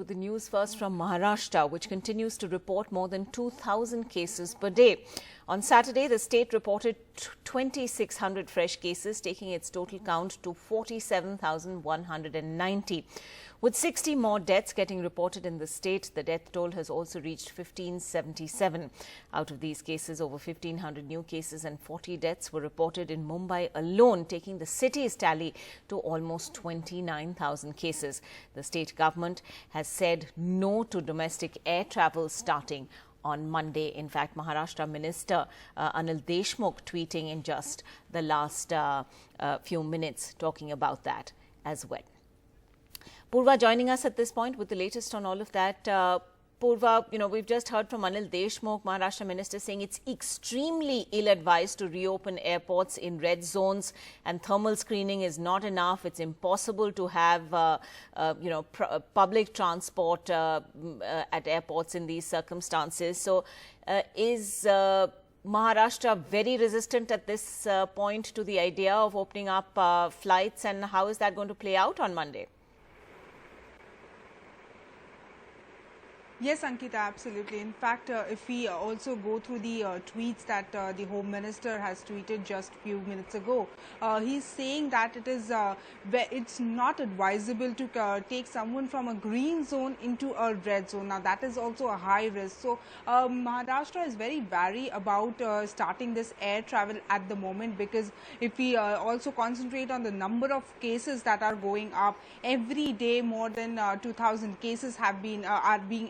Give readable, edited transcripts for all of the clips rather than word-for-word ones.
with the news first from Maharashtra, which continues to report more than 2,000 cases per day. On Saturday, the state reported 2,600 fresh cases, taking its total count to 47,190. With 60 more deaths getting reported in the state, the death toll has also reached 1,577. Out of these cases, over 1,500 new cases and 40 deaths were reported in Mumbai alone, taking the city's tally to almost 29,000 cases. The state government has said no to domestic air travel starting on Monday. In fact, Maharashtra Minister Anil Deshmukh tweeting in just the last few minutes talking about that as well. Purva joining us at this point with the latest on all of that. Purva, we've just heard from Anil Deshmukh, Maharashtra Minister, saying it's extremely ill-advised to reopen airports in red zones and thermal screening is not enough. It's impossible to have, public transport at airports in these circumstances. So is Maharashtra very resistant at this point to the idea of opening up flights, and how is that going to play out on Monday? Yes, Ankita, absolutely. In fact, if we also go through the tweets that the Home Minister has tweeted just a few minutes ago, he's saying that it's not advisable to take someone from a green zone into a red zone. Now, that is also a high risk. So, Maharashtra is very wary about starting this air travel at the moment, because if we also concentrate on the number of cases that are going up, every day more than 2,000 cases are being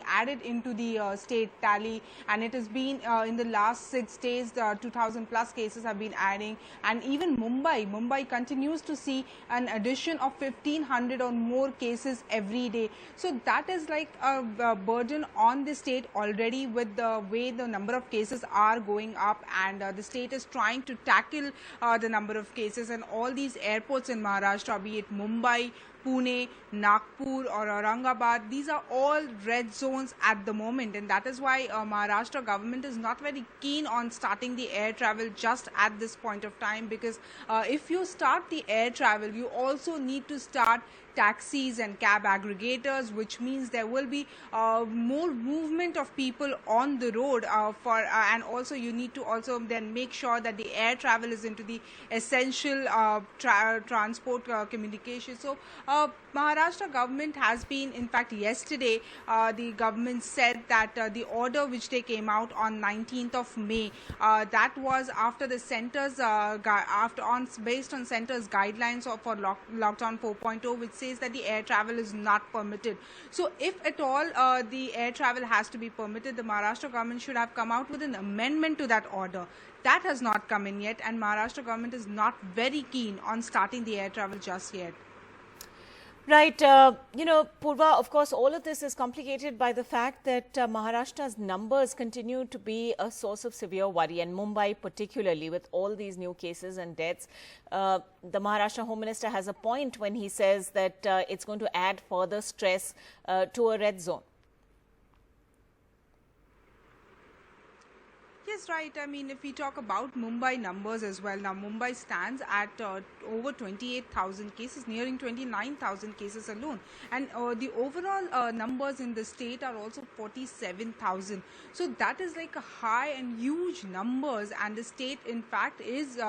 added into the state tally, and it has been in the last 6 days 2,000 plus cases have been adding. And even Mumbai continues to see an addition of 1,500 or more cases every day. So that is like a burden on the state already, with the way the number of cases are going up, and the state is trying to tackle the number of cases. And all these airports in Maharashtra, be it Mumbai, Pune, Nagpur or Aurangabad, these are all red zones at the moment, and that is why Maharashtra government is not very keen on starting the air travel just at this point of time, because if you start the air travel, you also need to start taxis and cab aggregators, which means there will be more movement of people on the road and also you need to also then make sure that the air travel is into the essential transport communication. So Maharashtra government has been, in fact, yesterday the government said that the order which they came out on 19th of May, that was after the centers based on centers guidelines for lockdown 4.0, which says that the air travel is not permitted. So if at all the air travel has to be permitted, the Maharashtra government should have come out with an amendment to that order. That has not come in yet, and Maharashtra government is not very keen on starting the air travel just yet. Right. Purva, of course, all of this is complicated by the fact that Maharashtra's numbers continue to be a source of severe worry, and Mumbai particularly, with all these new cases and deaths. The Maharashtra Home Minister has a point when he says that it's going to add further stress to a red zone. Yes, right. I mean, if we talk about Mumbai numbers as well, now Mumbai stands at over 28,000 cases, nearing 29,000 cases alone. And the overall numbers in the state are also 47,000. So that is like a high and huge numbers. And the state, in fact, is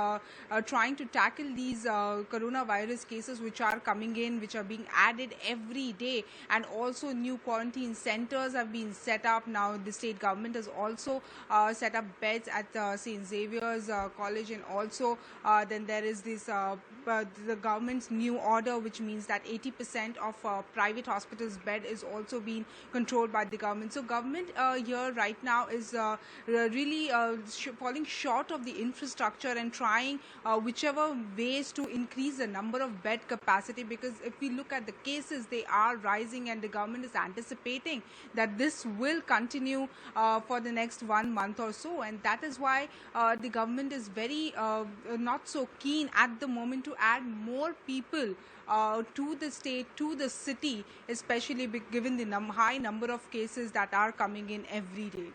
trying to tackle these coronavirus cases which are coming in, which are being added every day. And also new quarantine centers have been set up. Now the state government has also set up beds at St. Xavier's College, and also then there is this the government's new order, which means that 80% of private hospitals' bed is also being controlled by the government. So government here right now is really falling short of the infrastructure and trying whichever ways to increase the number of bed capacity, because if we look at the cases, they are rising, and the government is anticipating that this will continue for the next 1 month or so. And that is why the government is very not so keen at the moment to add more people to the state, to the city, especially given the high number of cases that are coming in every day.